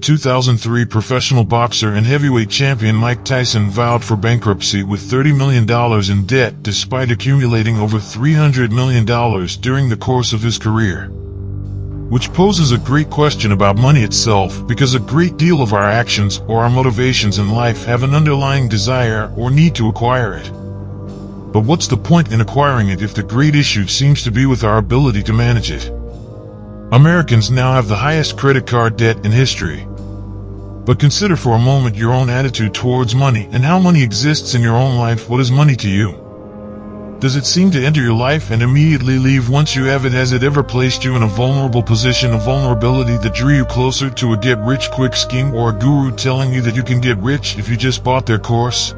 2003, professional boxer and heavyweight champion Mike Tyson vowed for bankruptcy with $30 million in debt despite accumulating over $300 million during the course of his career. Which poses a great question about money itself, because a great deal of our actions or our motivations in life have an underlying desire or need to acquire it. But what's the point in acquiring it if the great issue seems to be with our ability to manage it? Americans now have the highest credit card debt in history. But consider for a moment your own attitude towards money and how money exists in your own life. What is money to you? Does it seem to enter your life and immediately leave once you have it? Has it ever placed you in a vulnerable position of vulnerability that drew you closer to a get-rich-quick scheme or a guru telling you that you can get rich if you just bought their course?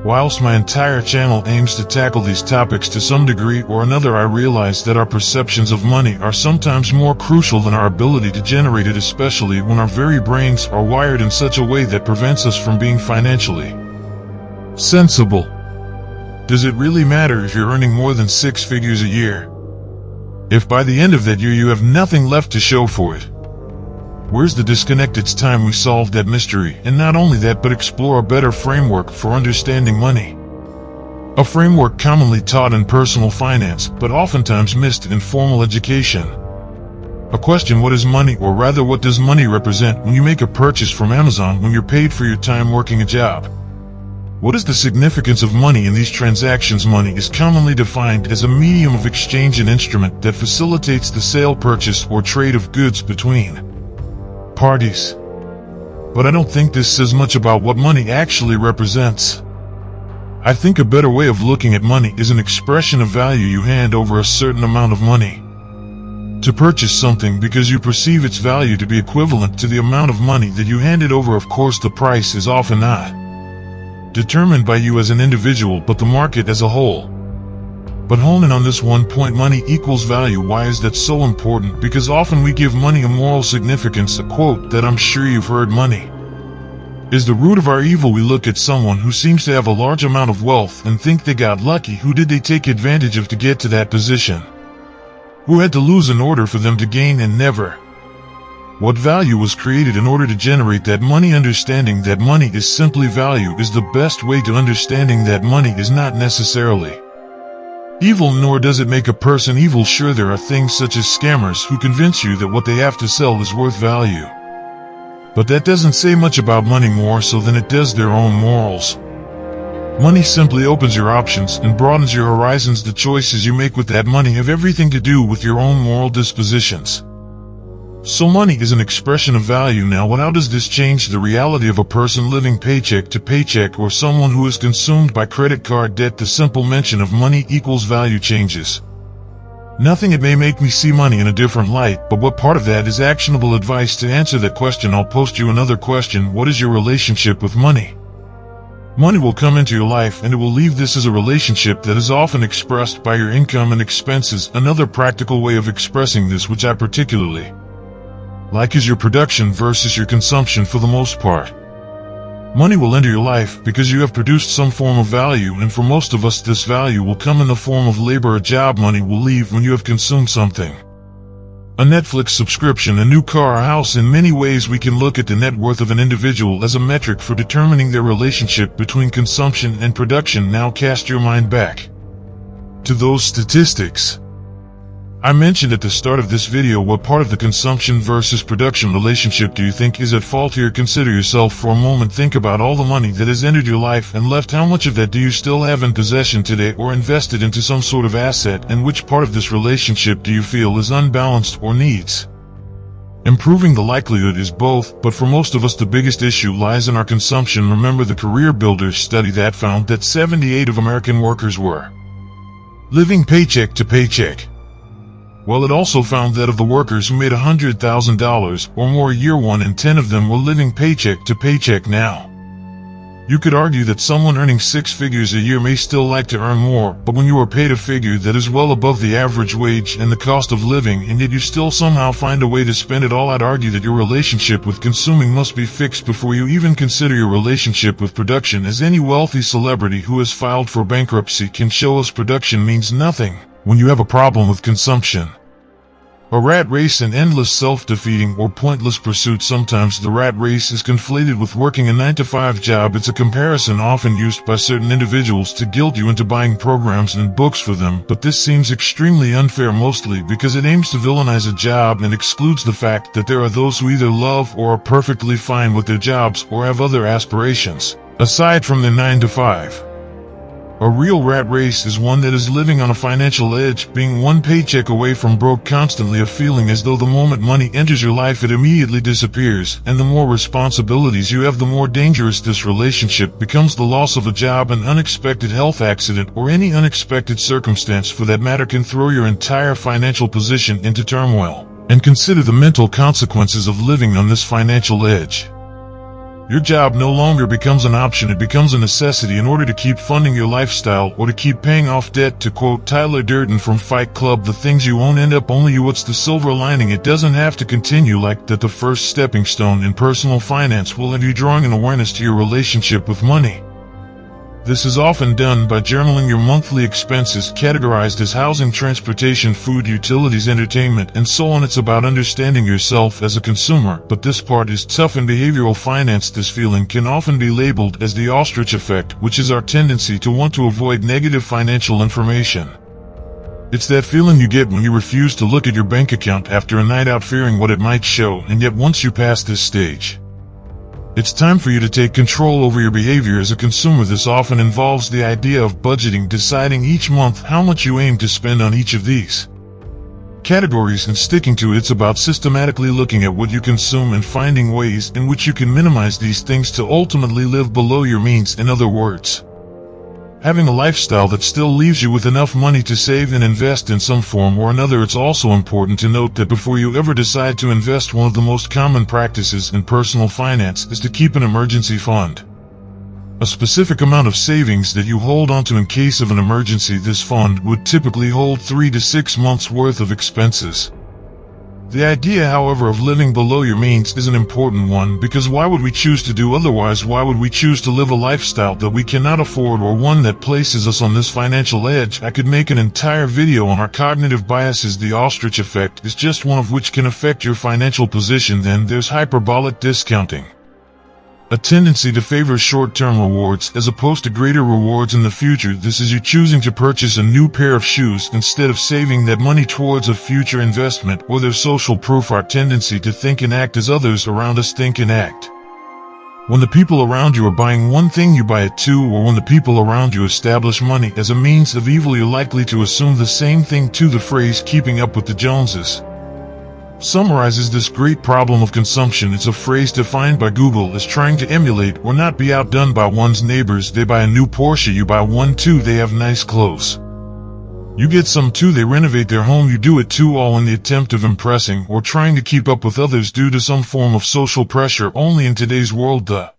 Whilst my entire channel aims to tackle these topics to some degree or another, I realize that our perceptions of money are sometimes more crucial than our ability to generate it, especially when our very brains are wired in such a way that prevents us from being financially sensible. Does it really matter if you're earning more than 6 figures a year, if by the end of that year you have nothing left to show for it? Where's the disconnect? It's time we solve that mystery, and not only that, but explore a better framework for understanding money. A framework commonly taught in personal finance, but oftentimes missed in formal education. A question: what is money, or rather what does money represent when you make a purchase from Amazon, when you're paid for your time working a job? What is the significance of money in these transactions? Money is commonly defined as a medium of exchange, an instrument that facilitates the sale, purchase, or trade of goods between parties. But I don't think this says much about what money actually represents. I think a better way of looking at money is an expression of value. You hand over a certain amount of money to purchase something because you perceive its value to be equivalent to the amount of money that you handed over. Of course, the price is often not determined by you as an individual, but the market as a whole. But hone in on this one point: money equals value. Why is that so important? Because often we give money a moral significance. A quote that I'm sure you've heard: money is the root of our evil. We look at someone who seems to have a large amount of wealth and think they got lucky. Who did they take advantage of to get to that position? Who had to lose in order for them to gain? And never. What value was created in order to generate that money? Understanding that money is simply value is the best way to understanding that money is not necessarily evil, nor does it make a person evil. Sure, there are things such as scammers who convince you that what they have to sell is worth value. But that doesn't say much about money more so than it does their own morals. Money simply opens your options and broadens your horizons. The choices you make with that money have everything to do with your own moral dispositions. So money is an expression of value. Now, how does this change the reality of a person living paycheck to paycheck, or someone who is consumed by credit card debt? The simple mention of money equals value changes nothing. It may make me see money in a different light, but what part of that is actionable advice? To answer that question, I'll post you another question: what is your relationship with money? Money will come into your life and it will leave. This is a relationship that is often expressed by your income and expenses. Another practical way of expressing this, which I particularly like, is your production versus your consumption. For the most part, money will enter your life because you have produced some form of value, and for most of us this value will come in the form of labor. A job. Money will leave when you have consumed something: a Netflix subscription, a new car, a house. In many ways we can look at the net worth of an individual as a metric for determining their relationship between consumption and production. Now cast your mind back to those statistics I mentioned at the start of this video. What part of the consumption versus production relationship do you think is at fault here? Consider yourself for a moment. Think about all the money that has entered your life and left. How much of that do you still have in possession today, or invested into some sort of asset? And which part of this relationship do you feel is unbalanced or needs improving? The likelihood is both, but for most of us the biggest issue lies in our consumption. Remember the Career Builders study that found that 78% of American workers were living paycheck to paycheck. Well, it also found that of the workers who made $100,000 or more a year, 1 in 10 of them were living paycheck to paycheck. Now, you could argue that someone earning 6 figures a year may still like to earn more, but when you are paid a figure that is well above the average wage and the cost of living, and yet you still somehow find a way to spend it all, I'd argue that your relationship with consuming must be fixed before you even consider your relationship with production. As any wealthy celebrity who has filed for bankruptcy can show us, production means nothing when you have a problem with consumption. A rat race, an endless self-defeating or pointless pursuit. Sometimes the rat race is conflated with working a 9-to-5 job. It's a comparison often used by certain individuals to guilt you into buying programs and books for them, but this seems extremely unfair, mostly because it aims to villainize a job and excludes the fact that there are those who either love or are perfectly fine with their jobs or have other aspirations aside from their 9-to-5. A real rat race is one that is living on a financial edge, being one paycheck away from broke, constantly a feeling as though the moment money enters your life it immediately disappears, and the more responsibilities you have the more dangerous this relationship becomes. The loss of a job, an unexpected health accident, or any unexpected circumstance for that matter can throw your entire financial position into turmoil. And consider the mental consequences of living on this financial edge. Your job no longer becomes an option, it becomes a necessity in order to keep funding your lifestyle or to keep paying off debt. To quote Tyler Durden from Fight Club, the things you won't end up only you. What's the silver lining? It doesn't have to continue like that. The first stepping stone in personal finance will have you drawing an awareness to your relationship with money. This is often done by journaling your monthly expenses, categorized as housing, transportation, food, utilities, entertainment, and so on. It's about understanding yourself as a consumer, but this part is tough in behavioral finance. This feeling can often be labeled as the ostrich effect, which is our tendency to want to avoid negative financial information. It's that feeling you get when you refuse to look at your bank account after a night out, fearing what it might show, and yet once you pass this stage, it's time for you to take control over your behavior as a consumer. This often involves the idea of budgeting, deciding each month how much you aim to spend on each of these categories and sticking to it. It's about systematically looking at what you consume and finding ways in which you can minimize these things to ultimately live below your means. In other words, having a lifestyle that still leaves you with enough money to save and invest in some form or another. It's also important to note that before you ever decide to invest, one of the most common practices in personal finance is to keep an emergency fund. A specific amount of savings that you hold onto in case of an emergency. This fund would typically hold 3 to 6 months worth of expenses. The idea, however, of living below your means is an important one, because why would we choose to do otherwise? Why would we choose to live a lifestyle that we cannot afford, or one that places us on this financial edge? I could make an entire video on our cognitive biases. The ostrich effect is just one of which can affect your financial position. Then there's hyperbolic discounting, a tendency to favor short-term rewards as opposed to greater rewards in the future. This is you choosing to purchase a new pair of shoes instead of saving that money towards a future investment. Or there's social proof, our tendency to think and act as others around us think and act. When the people around you are buying one thing, you buy it too, or when the people around you establish money as a means of evil, you're likely to assume the same thing too. The phrase "keeping up with the Joneses" summarizes this great problem of consumption. It's a phrase defined by Google as trying to emulate or not be outdone by one's neighbors. They buy a new Porsche, you buy one too. They have nice clothes, you get some too. They renovate their home, you do it too, all in the attempt of impressing or trying to keep up with others due to some form of social pressure. Only in today's world, the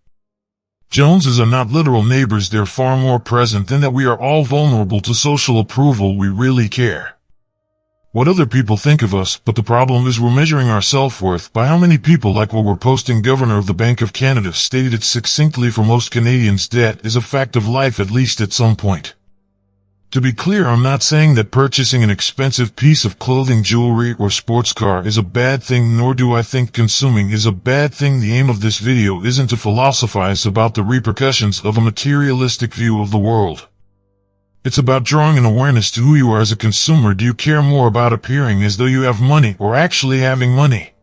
Joneses are not literal neighbors. They're far more present than that. We are all vulnerable to social approval. We really care what other people think of us, but the problem is we're measuring our self-worth by how many people like what we're posting. Governor of the Bank of Canada stated it succinctly: for most Canadians, debt is a fact of life, at least at some point. To be clear, I'm not saying that purchasing an expensive piece of clothing, jewelry, or sports car is a bad thing, nor do I think consuming is a bad thing. The aim of this video isn't to philosophize about the repercussions of a materialistic view of the world. It's about drawing an awareness to who you are as a consumer. Do you care more about appearing as though you have money or actually having money?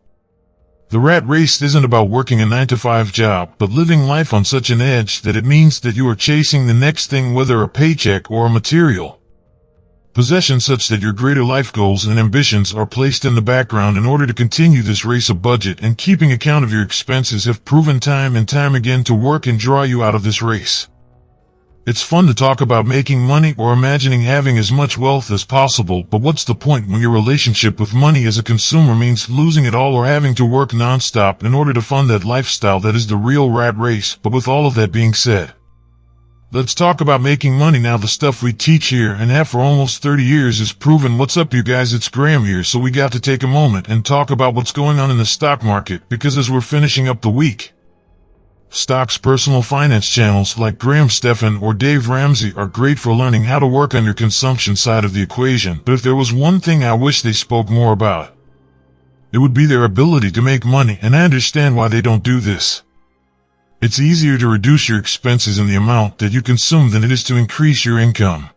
The rat race isn't about working a 9-to-5 job, but living life on such an edge that it means that you are chasing the next thing, whether a paycheck or a material possession, such that your greater life goals and ambitions are placed in the background in order to continue this race. A budget and keeping account of your expenses have proven time and time again to work and draw you out of this race. It's fun to talk about making money or imagining having as much wealth as possible, but what's the point when your relationship with money as a consumer means losing it all or having to work non-stop in order to fund that lifestyle? That is the real rat race. But with all of that being said, let's talk about making money now. The stuff we teach here and have for almost 30 years is proven. What's up, you guys? It's Graham here. So we got to take a moment and talk about what's going on in the stock market, because as we're finishing up the week, stocks, personal finance channels like Graham Stephan or Dave Ramsey are great for learning how to work on your consumption side of the equation. But if there was one thing I wish they spoke more about, It would be their ability to make money, and I understand why they don't do this. It's easier to reduce your expenses and the amount that you consume than it is to increase your income.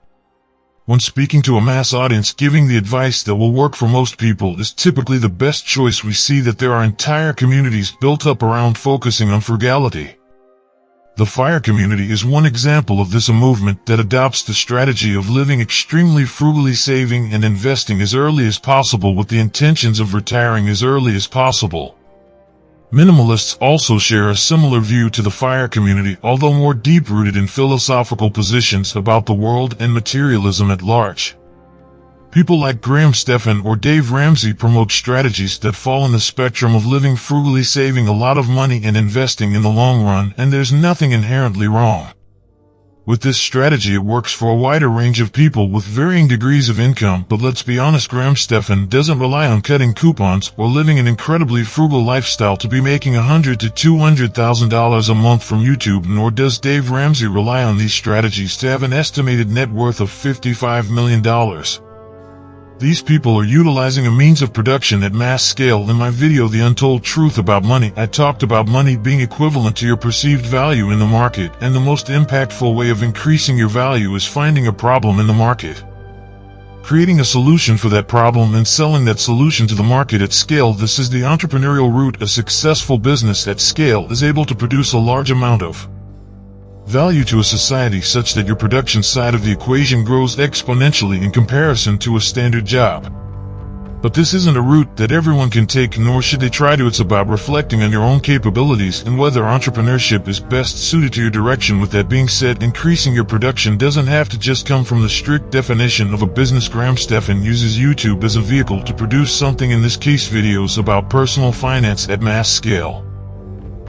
When speaking to a mass audience, giving the advice that will work for most people is typically the best choice. We see that there are entire communities built up around focusing on frugality. The FIRE community is one example of this, a movement that adopts the strategy of living extremely frugally, saving and investing as early as possible with the intentions of retiring as early as possible. Minimalists also share a similar view to the FIRE community, although more deep-rooted in philosophical positions about the world and materialism at large. People like Graham Stephan or Dave Ramsey promote strategies that fall in the spectrum of living frugally, saving a lot of money and investing in the long run, and there's nothing inherently wrong with this strategy. It works for a wider range of people with varying degrees of income, but let's be honest, Graham Stephan doesn't rely on cutting coupons or living an incredibly frugal lifestyle to be making $100,000 to $200,000 a month from YouTube, nor does Dave Ramsey rely on these strategies to have an estimated net worth of $55 million. These people are utilizing a means of production at mass scale. In my video, The Untold Truth About Money, I talked about money being equivalent to your perceived value in the market, and the most impactful way of increasing your value is finding a problem in the market, creating a solution for that problem, and selling that solution to the market at scale. This is the entrepreneurial route. A successful business at scale is able to produce a large amount of value to a society such that your production side of the equation grows exponentially in comparison to a standard job. But this isn't a route that everyone can take, nor should they try to. It's about reflecting on your own capabilities and whether entrepreneurship is best suited to your direction. With that being said, increasing your production doesn't have to just come from the strict definition of a business. Graham Stephan uses YouTube as a vehicle to produce something, in this case videos about personal finance at mass scale.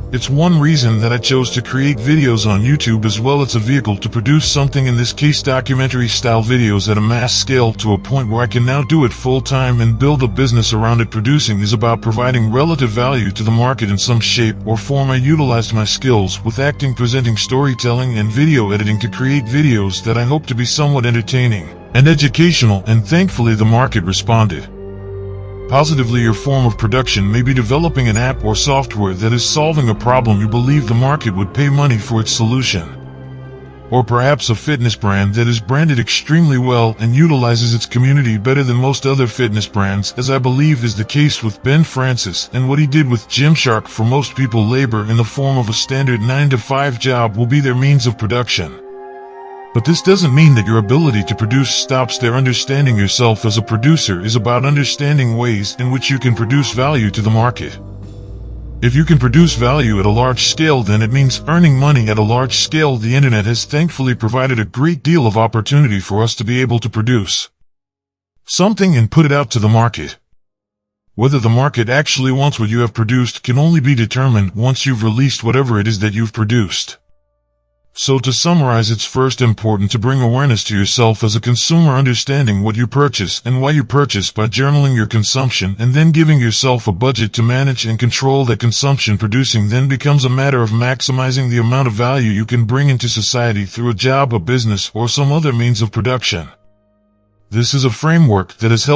It's one reason that I chose to create videos on YouTube as well. It's a vehicle to produce something, in this case documentary-style videos at a mass scale, to a point where I can now do it full-time and build a business around it. Producing is about providing relative value to the market in some shape or form. I utilized my skills with acting, presenting, storytelling, and video editing to create videos that I hope to be somewhat entertaining and educational, and thankfully the market responded positively. Your form of production may be developing an app or software that is solving a problem you believe the market would pay money for its solution. Or perhaps a fitness brand that is branded extremely well and utilizes its community better than most other fitness brands, as I believe is the case with Ben Francis and what he did with Gymshark. For most people, labor in the form of a standard 9-to-5 job will be their means of production. But this doesn't mean that your ability to produce stops there. Understanding yourself as a producer is about understanding ways in which you can produce value to the market. If you can produce value at a large scale, then it means earning money at a large scale. The internet has thankfully provided a great deal of opportunity for us to be able to produce something and put it out to the market. Whether the market actually wants what you have produced can only be determined once you've released whatever it is that you've produced. So to summarize, it's first important to bring awareness to yourself as a consumer, understanding what you purchase and why you purchase by journaling your consumption, and then giving yourself a budget to manage and control that consumption. Producing then becomes a matter of maximizing the amount of value you can bring into society through a job, a business, or some other means of production. This is a framework that has helped